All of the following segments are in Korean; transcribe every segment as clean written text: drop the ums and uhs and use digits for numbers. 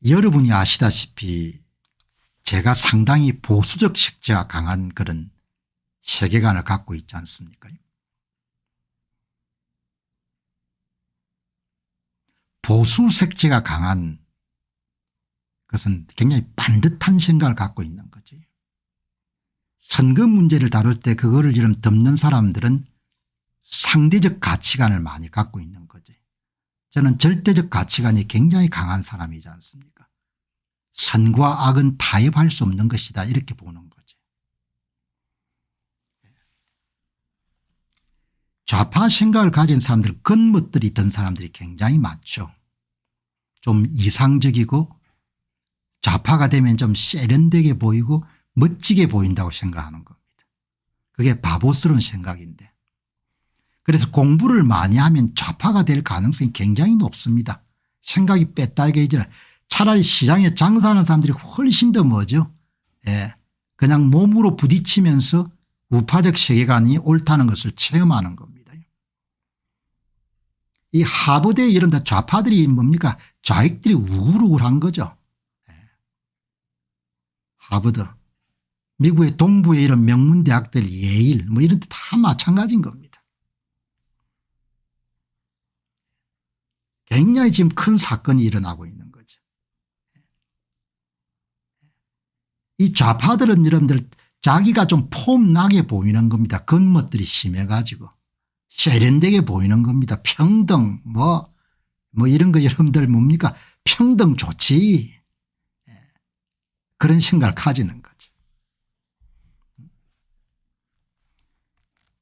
여러분이 아시다시피 제가 상당히 보수적 색채가 강한 그런 세계관을 갖고 있지 않습니까? 보수 색채가 강한 것은 굉장히 반듯한 생각을 갖고 있는 거지. 선거 문제를 다룰 때 그거를 이런 덮는 사람들은 상대적 가치관을 많이 갖고 있는 거지. 저는 절대적 가치관이 굉장히 강한 사람이지 않습니까? 선과 악은 타협할 수 없는 것이다 이렇게 보는 거지. 좌파 생각을 가진 사람들 겉멋들이 든 사람들이 굉장히 많죠. 좀 이상적이고 좌파가 되면 좀 세련되게 보이고 멋지게 보인다고 생각하는 겁니다. 그게 바보스러운 생각인데. 그래서 공부를 많이 하면 좌파가 될 가능성이 굉장히 높습니다. 생각이 빼딱해지나 차라리 시장에 장사하는 사람들이 훨씬 더 뭐죠. 예. 그냥 몸으로 부딪히면서 우파적 세계관이 옳다는 것을 체험하는 겁니다. 이 하버드에 이런 좌파들이 뭡니까 좌익들이 우글우글한 거죠. 예. 하버드 미국의 동부의 이런 명문대학들 예일 뭐 이런 데 다 마찬가지인 겁니다. 굉장히 지금 큰 사건이 일어나고 있는 거죠. 이 좌파들은 여러분들 자기가 좀 폼나게 보이는 겁니다. 겉멋들이 심해가지고 세련되게 보이는 겁니다. 평등 뭐 이런 거 여러분들 뭡니까 평등 좋지 그런 생각을 가지는 거죠.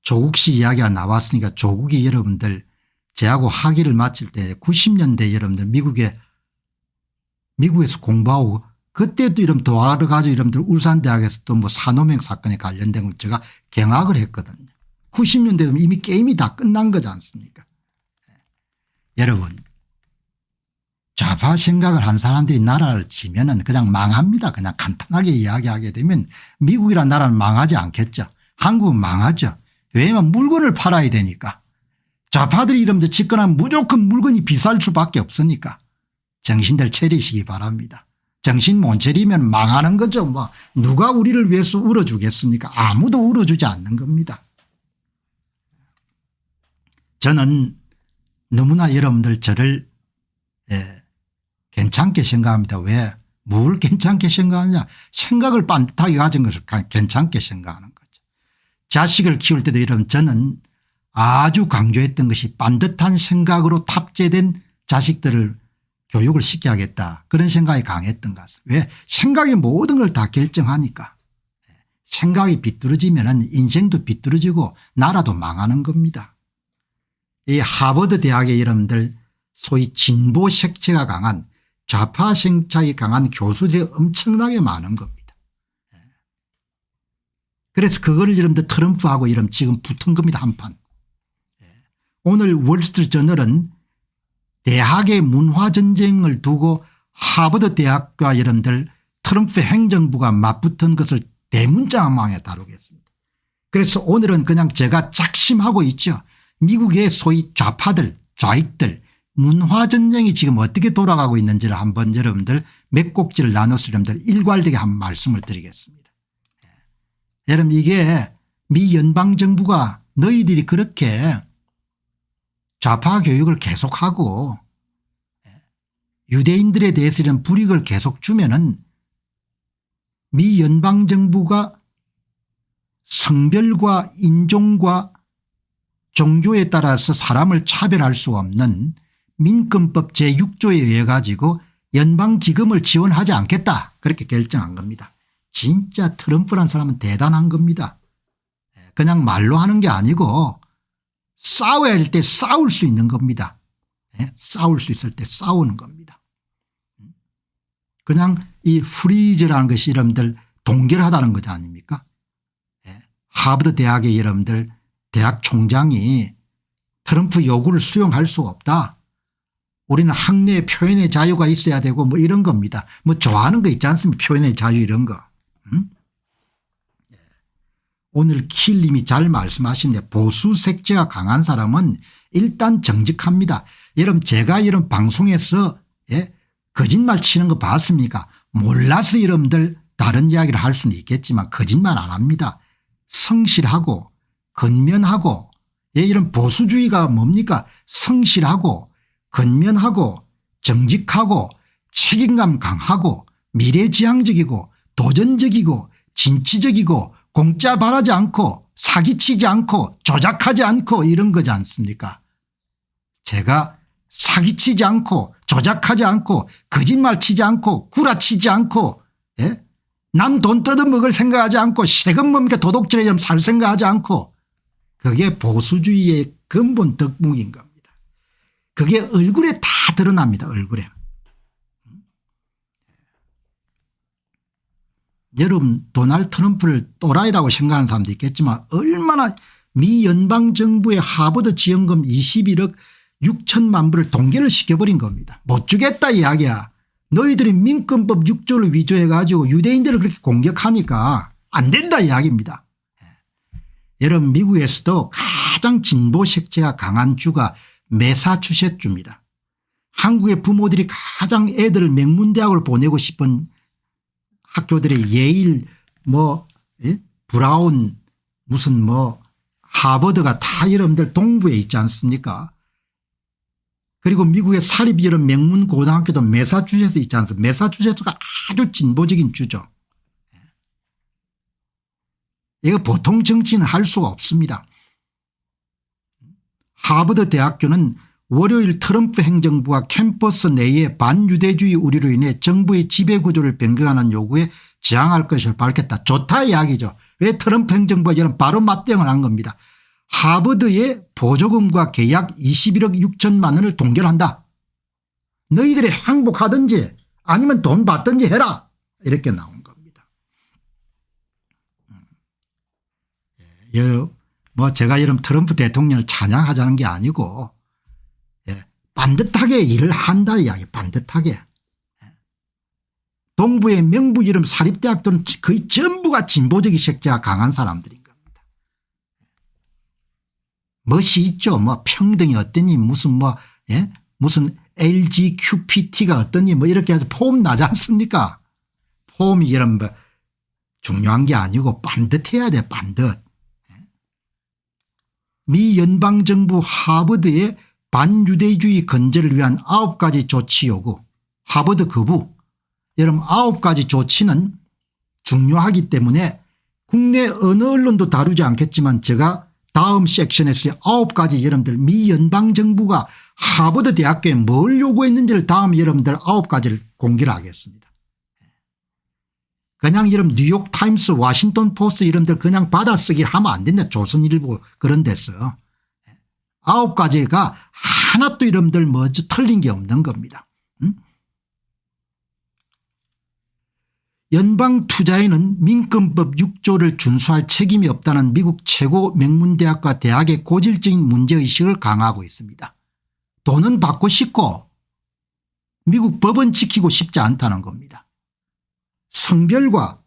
조국 씨 이야기가 나왔으니까 조국이 여러분들 제하고 학위를 마칠 때 90년대 여러분들 미국에서 공부하고 그때도 이런 도와가지고 여러분들 울산대학에서 또 뭐 산호맹 사건에 관련된 걸 제가 경학을 했거든요. 90년대면 이미 게임이 다 끝난 거지 않습니까? 여러분 좌파 생각을 한 사람들이 나라를 지면은 그냥 망합니다. 그냥 간단하게 이야기하게 되면 미국이란 나라는 망하지 않겠죠. 한국은 망하죠. 왜냐하면 물건을 팔아야 되니까. 좌파들이 이러면서 집권하면 무조건 물건이 비쌀 수밖에 없으니까 정신들 차리시기 바랍니다. 정신 못 차리면 망하는 거죠. 뭐 누가 우리를 위해서 울어주겠습니까? 아무도 울어주지 않는 겁니다. 저는 너무나 여러분들 저를 괜찮게 생각합니다. 왜? 뭘 괜찮게 생각하냐. 생각을 반듯하게 가진 것을 괜찮게 생각하는 거죠. 자식을 키울 때도 여러분 저는 아주 강조했던 것이 반듯한 생각으로 탑재된 자식들을 교육을 시켜야겠다. 그런 생각이 강했던 것 같습니다. 왜? 생각이 모든 걸 다 결정하니까. 생각이 비뚤어지면 인생도 비뚤어지고 나라도 망하는 겁니다. 이 하버드 대학의 여러분들 소위 진보 색채가 강한 좌파 생각이 강한 교수들이 엄청나게 많은 겁니다. 그래서 그거를 여러분들 트럼프하고 이런 지금 붙은 겁니다. 한판. 오늘 월스트리트저널은 대학의 문화전쟁을 두고 하버드 대학과 여러분들 트럼프 행정부가 맞붙은 것을 대문짝망에 다루겠습니다. 그래서 오늘은 그냥 제가 작심하고 있죠. 미국의 소위 좌파들 좌익들 문화전쟁이 지금 어떻게 돌아가고 있는지를 한번 여러분들 몇 곡지를 나눠서 여러분들 일괄되게 한번 말씀을 드리겠습니다. 여러분 이게 미 연방정부가 너희들이 그렇게 좌파 교육을 계속하고 유대인들에 대해서 이런 불이익을 계속 주면은 미 연방정부가 성별과 인종과 종교에 따라서 사람을 차별할 수 없는 민권법 제6조에 의해 가지고 연방기금을 지원하지 않겠다 그렇게 결정한 겁니다. 진짜 트럼프란 사람은 대단한 겁니다. 그냥 말로 하는 게 아니고 싸워야 할 때 싸울 수 있는 겁니다. 싸울 수 있을 때 싸우는 겁니다. 그냥 이 프리즈라는 것이 여러분들 동결하다는 거지 아닙니까? 하버드 대학의 여러분들 대학 총장이 트럼프 요구를 수용할 수가 없다. 우리는 학내 표현의 자유가 있어야 되고 뭐 이런 겁니다. 뭐 좋아하는 거 있지 않습니까? 표현의 자유 이런 거. 오늘 킬님이 잘 말씀하신데 보수 색채가 강한 사람은 일단 정직합니다. 여러분 제가 이런 방송에서 거짓말 치는 거 봤습니까? 몰라서 여러분들 다른 이야기를 할 수는 있겠지만 거짓말 안 합니다. 성실하고 건면하고, 예, 이런 보수주의가 뭡니까? 성실하고 건면하고 정직하고 책임감 강하고 미래지향적이고 도전적이고 진취적이고 공짜 바라지 않고 사기치지 않고 조작하지 않고 이런 거지 않습니까? 제가 사기치지 않고 조작하지 않고 거짓말 치지 않고 구라치지 않고, 예? 남 돈 뜯어먹을 생각하지 않고 세금 뭡니까 도둑질처럼 살 생각하지 않고, 그게 보수주의의 근본 덕목인 겁니다. 그게 얼굴에 다 드러납니다. 얼굴에. 여러분 도널드 트럼프를 또라이라고 생각하는 사람도 있겠지만 얼마나 미 연방정부의 하버드 지원금 21억 6천만 불을 동결을 시켜버린 겁니다. 못 주겠다 이야기야. 너희들이 민권법 6조를 위조해 가지고 유대인들을 그렇게 공격하니까 안 된다 이야기입니다. 여러분 미국에서도 가장 진보 색채가 강한 주가 매사추세츠주입니다. 한국의 부모들이 가장 애들을 명문대학을 보내고 싶은 학교들의 예일 예? 브라운 무슨 하버드가 다 여러분들 동부에 있지 않습니까? 그리고 미국의 사립 이런 명문 고등학교도 매사추세츠 있지 않습니까? 매사추세츠가 아주 진보적인 주죠. 이거 보통 정치는 할 수가 없습니다. 하버드 대학교는 월요일 트럼프 행정부가 캠퍼스 내의 반유대주의 우려로 인해 정부의 지배구조를 변경하는 요구에 저항할 것을 밝혔다. 좋다 이야기죠. 왜 트럼프 행정부가 이런 바로 맞대응을 한 겁니다. 하버드의 보조금과 계약 21억 6천만 원을 동결한다. 너희들이 항복하든지 아니면 돈 받든지 해라. 이렇게 나온 겁니다. 제가 이런 트럼프 대통령을 찬양하자는 게 아니고 반듯하게 일을 한다 이야기. 반듯하게. 동부의 명부 이름 사립대학들은 거의 전부가 진보적인 색채가 강한 사람들인 겁니다. 멋이 있죠. 평등이 어떠니 무슨 예? 무슨 LGQPT가 어떠니 이렇게 해서 폼 나지 않습니까? 폼이 이런 중요한 게 아니고 반듯해야 돼. 반듯. 미 연방정부 하버드의 반유대주의 건재를 위한 9가지 조치 요구. 하버드 거부. 여러분 9가지 조치는 중요하기 때문에 국내 어느 언론도 다루지 않겠지만 제가 다음 섹션에서 9가지 여러분들 미 연방정부가 하버드 대학교에 뭘 요구했는지를 다음 여러분들 9가지를 공개를 하겠습니다. 그냥 여러분 뉴욕타임스 워싱턴 포스트 이런들 그냥 받아쓰기를 하면 안 된다. 조선일보 그런 데서. 9가지가 하나도 여러분들 틀린 게 없는 겁니다. 연방투자에는 민권법 6조를 준수할 책임이 없다는 미국 최고 명문대학과 대학의 고질적인 문제의식을 강화하고 있습니다. 돈은 받고 싶고 미국 법은 지키고 싶지 않다는 겁니다. 성별과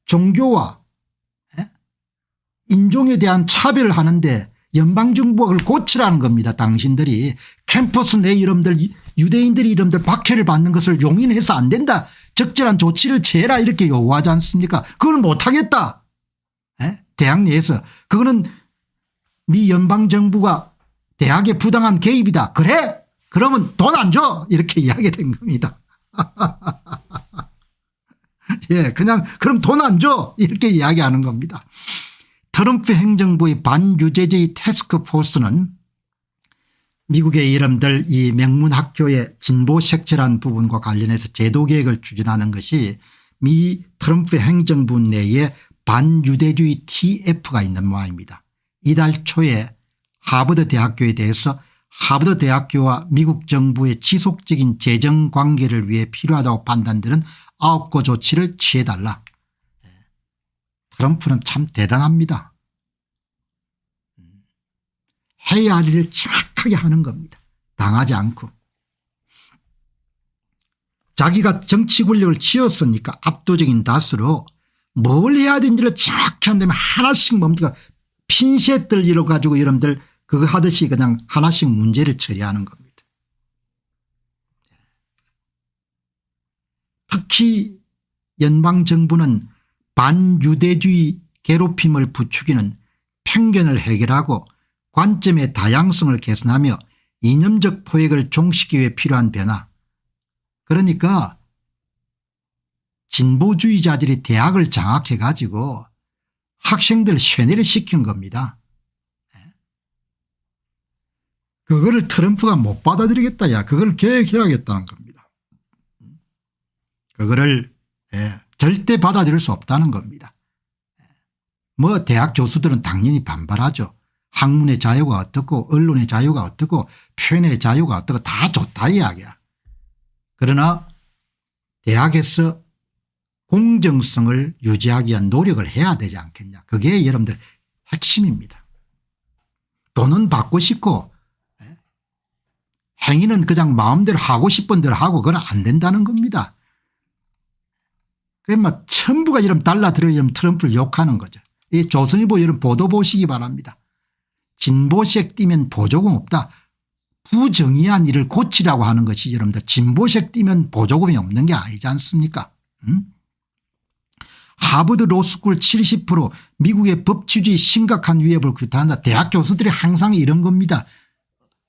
종교와 인종에 대한 차별을 하는데 연방정부가 그걸 고치라는 겁니다. 당신들이 캠퍼스 내 여러분들 유대인들이 여러분들 박해를 받는 것을 용인해서 안 된다. 적절한 조치를 취해라 이렇게 요구하지 않습니까? 그걸 못하겠다. 대학 내에서 그거는 미 연방정부가 대학에 부당한 개입이다. 그래? 그러면 돈 안 줘. 이렇게 이야기된 겁니다. 예, 그냥 그럼 돈 안 줘. 이렇게 이야기하는 겁니다. 트럼프 행정부의 반유대주의 태스크포스는 미국의 여러분들 이 명문학교의 진보 색채라는 부분과 관련해서 제도개혁을 추진하는 것이 미 트럼프 행정부 내에 반유대주의 TF가 있는 모양입니다. 이달 초에 하버드 대학교에 대해서 하버드 대학교와 미국 정부의 지속적인 재정 관계를 위해 필요하다고 판단되는 9거 조치를 취해달라. 트럼프는 참 대단합니다. 해야 할 일을 정확하게 하는 겁니다. 당하지 않고. 자기가 정치 권력을 쥐었으니까 압도적인 다수로 뭘 해야 되는지를 정확히 한다면 하나씩 뭡니까 핀셋들 이뤄 가지고 여러분들 그거 하듯이 그냥 하나씩 문제를 처리하는 겁니다. 특히 연방정부는 반유대주의 괴롭힘을 부추기는 편견을 해결하고 관점의 다양성을 개선하며 이념적 포획을 종식하기 위해 필요한 변화. 그러니까 진보주의자들이 대학을 장악해 가지고 학생들 세뇌를 시킨 겁니다. 그거를 트럼프가 못 받아들이겠다. 야, 그걸 계획해야겠다는 겁니다. 그거를 절대 받아들일 수 없다는 겁니다. 뭐 대학 교수들은 당연히 반발하죠. 학문의 자유가 어떻고 언론의 자유가 어떻고 표현의 자유가 어떻고 다 좋다 이야기야. 그러나 대학에서 공정성을 유지하기 위한 노력을 해야 되지 않겠냐. 그게 여러분들 핵심입니다. 돈은 받고 싶고 행위는 그냥 마음대로 하고 싶은 대로 하고 그건 안 된다는 겁니다. 그러면 전부가 이런 달라들어 이런 트럼프를 욕하는 거죠. 이 조선일보 이런 보도 보시기 바랍니다. 진보색 띄면 보조금 없다. 부정의한 일을 고치라고 하는 것이 여러분들 진보색 띄면 보조금이 없는 게 아니지 않습니까? 하버드 로스쿨 70% 미국의 법치주의 심각한 위협을 규탄한다. 대학 교수들이 항상 이런 겁니다.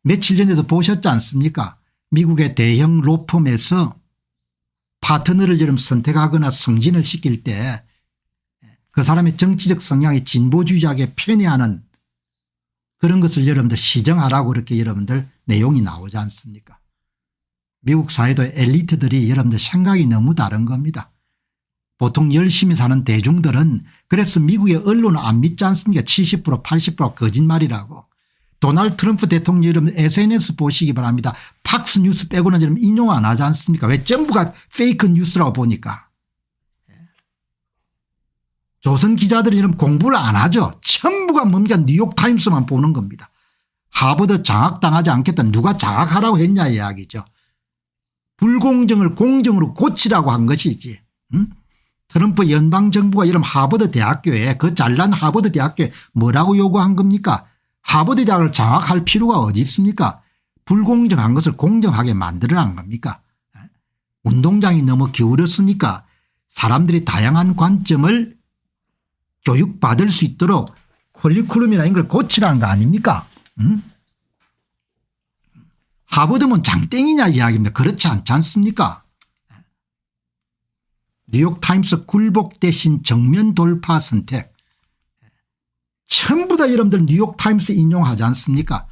며칠 전에도 보셨지 않습니까? 미국의 대형 로펌에서 파트너를 여러분 선택하거나 승진을 시킬 때 그 사람의 정치적 성향이 진보주의자에게 편애하는 그런 것을 여러분들 시정하라고 그렇게 여러분들 내용이 나오지 않습니까? 미국 사회도 엘리트들이 여러분들 생각이 너무 다른 겁니다. 보통 열심히 사는 대중들은 그래서 미국의 언론을 안 믿지 않습니까? 70% 80% 거짓말이라고. 도널드 트럼프 대통령 여러분 SNS 보시기 바랍니다. 팍스 뉴스 빼고는 여러분 인용 안 하지 않습니까? 왜 전부가 페이크 뉴스라고 보니까. 조선 기자들이 이런 공부를 안 하죠. 전부가 뭡니까 뉴욕타임스만 보는 겁니다. 하버드 장악당하지 않겠다. 누가 장악하라고 했냐 이야기죠. 불공정을 공정으로 고치라고 한 것이지. 트럼프 연방정부가 이런 하버드 대학교에 그 잘난 하버드 대학교에 뭐라고 요구한 겁니까? 하버드 대학을 장악할 필요가 어디 있습니까? 불공정한 것을 공정하게 만들어낸 겁니까? 운동장이 너무 기울었으니까 사람들이 다양한 관점을 교육받을 수 있도록 커리큘럼이나 이런 걸 고치라는 거 아닙니까? 하버드면 장땡이냐 이야기입니다. 그렇지 않지 않습니까? 뉴욕타임스 굴복 대신 정면 돌파 선택. 전부 다 여러분들 뉴욕타임스 인용하지 않습니까?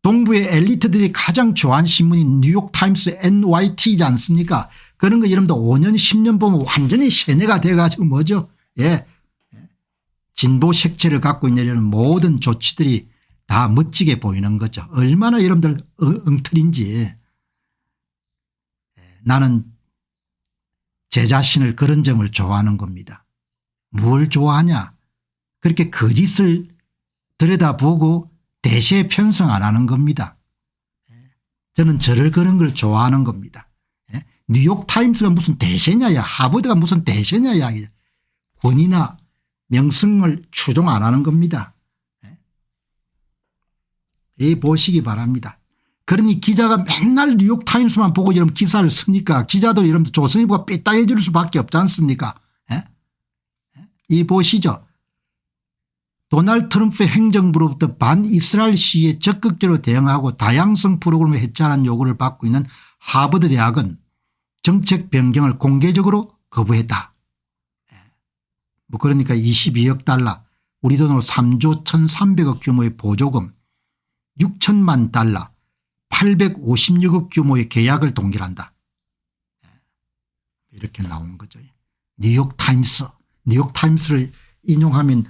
동부의 엘리트들이 가장 좋아하는 신문이 뉴욕타임스 NYT이지 않습니까? 그런 거 여러분들 5년 10년 보면 완전히 세뇌가 돼가지고 뭐죠? 예. 진보 색채를 갖고 있는 이런 모든 조치들이 다 멋지게 보이는 거죠. 얼마나 여러분들 엉터리인지. 나는 제 자신을 그런 점을 좋아하는 겁니다. 뭘 좋아하냐? 그렇게 거짓을 들여다보고 대세에 편성 안 하는 겁니다. 저는 저를 그런 걸 좋아하는 겁니다. 뉴욕타임스가 무슨 대세냐, 하버드가 무슨 대세냐 이야기죠. 권위나 명성을 추종 안 하는 겁니다. 이 보시기 바랍니다. 그러니 기자가 맨날 뉴욕타임스만 보고 이런 기사를 씁니까? 기자도 이런 조선일보가 삐딱해 줄 수밖에 없지 않습니까? 이 보시죠. 도널드 트럼프의 행정부로부터 반이스라엘 시위에 적극적으로 대응하고 다양성 프로그램을 해체하는 요구를 받고 있는 하버드 대학은 정책 변경을 공개적으로 거부했다. 뭐 그러니까 22억 달러 우리 돈으로 3조 1,300억 규모의 보조금 6천만 달러 856억 규모의 계약을 동결한다. 이렇게 나온 거죠. 뉴욕타임스를 인용하면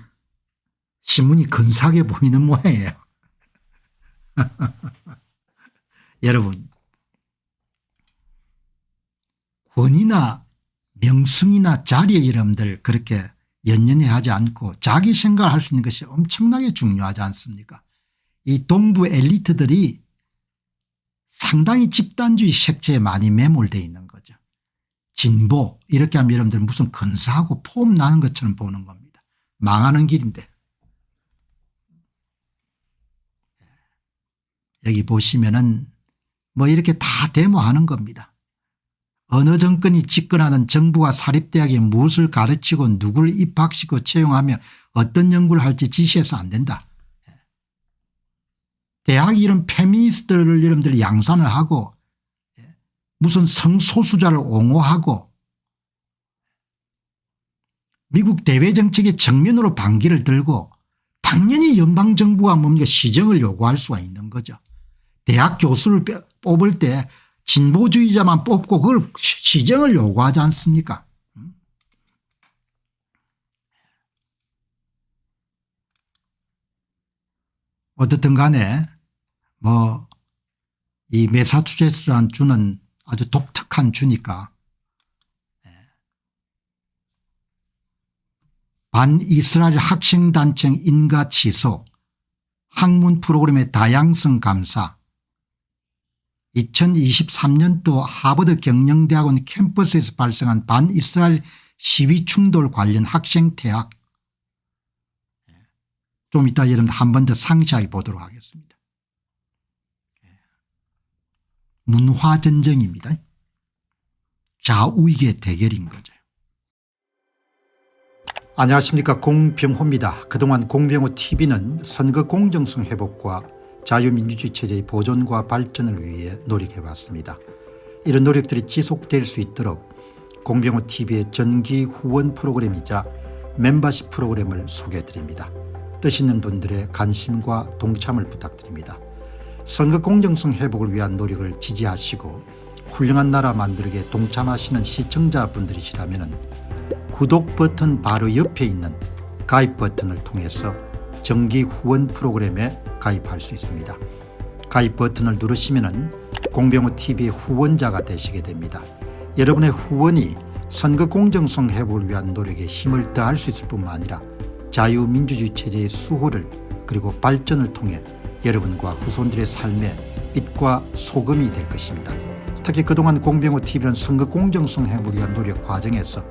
신문이 근사하게 보이는 모양이에요. 여러분 권위나 명성이나 자리에 여러분들 그렇게 연연해 하지 않고 자기 생각을 할 수 있는 것이 엄청나게 중요하지 않습니까? 이 동부 엘리트들이 상당히 집단주의 색채에 많이 매몰되어 있는 거죠. 진보 이렇게 하면 여러분들 무슨 근사하고 폼 나는 것처럼 보는 겁니다. 망하는 길인데. 여기 보시면은 뭐 이렇게 다 데모하는 겁니다. 어느 정권이 집권하는 정부가 사립대학에 무엇을 가르치고 누구를 입학시키고 채용하며 어떤 연구를 할지 지시해서 안 된다. 대학이 이런 페미니스트를 여러분들이 양산을 하고 무슨 성소수자를 옹호하고 미국 대외정책의 정면으로 반기를 들고 당연히 연방정부가 뭡니까 시정을 요구할 수가 있는 거죠. 대학 교수를 뽑을 때 진보주의자만 뽑고 그걸 시정을 요구하지 않습니까? 어떻든 간에 뭐 이 매사추세츠라는 주는 아주 독특한 주니까 반이스라엘 학생단체 인가 취소, 학문 프로그램의 다양성 감사, 2023년도 하버드 경영대학원 캠퍼스에서 발생한 반이스라엘 시위 충돌 관련 학생 퇴학. 좀 이따 여러분 한 번 더 상세하게 보도록 하겠습니다. 문화전쟁입니다. 좌우익의 대결인 거죠. 안녕하십니까, 공병호입니다. 그동안 공병호TV는 선거 공정성 회복과 자유민주주의 체제의 보존과 발전을 위해 노력해왔습니다. 이런 노력들이 지속될 수 있도록 공병호TV의 정기 후원 프로그램이자 멤버십 프로그램을 소개해드립니다. 뜻 있는 분들의 관심과 동참을 부탁드립니다. 선거 공정성 회복을 위한 노력을 지지하시고 훌륭한 나라 만들기에 동참하시는 시청자분들이시라면 구독 버튼 바로 옆에 있는 가입 버튼을 통해서 정기 후원 프로그램에 가입할 수 있습니다. 가입 버튼을 누르시면 공병호TV의 후원자가 되시게 됩니다. 여러분의 후원이 선거 공정성 회복을 위한 노력에 힘을 더할 수 있을 뿐만 아니라 자유민주주의 체제의 수호를 그리고 발전을 통해 여러분과 후손들의 삶에 빛과 소금이 될 것입니다. 특히 그동안 공병호TV는 선거 공정성 회복을 위한 노력 과정에서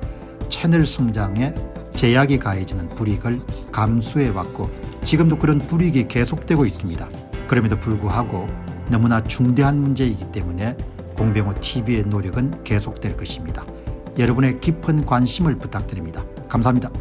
채널 성장에 제약이 가해지는 불이익을 감수해왔고 지금도 그런 불이익이 계속되고 있습니다. 그럼에도 불구하고 너무나 중대한 문제이기 때문에 공병호TV의 노력은 계속될 것입니다. 여러분의 깊은 관심을 부탁드립니다. 감사합니다.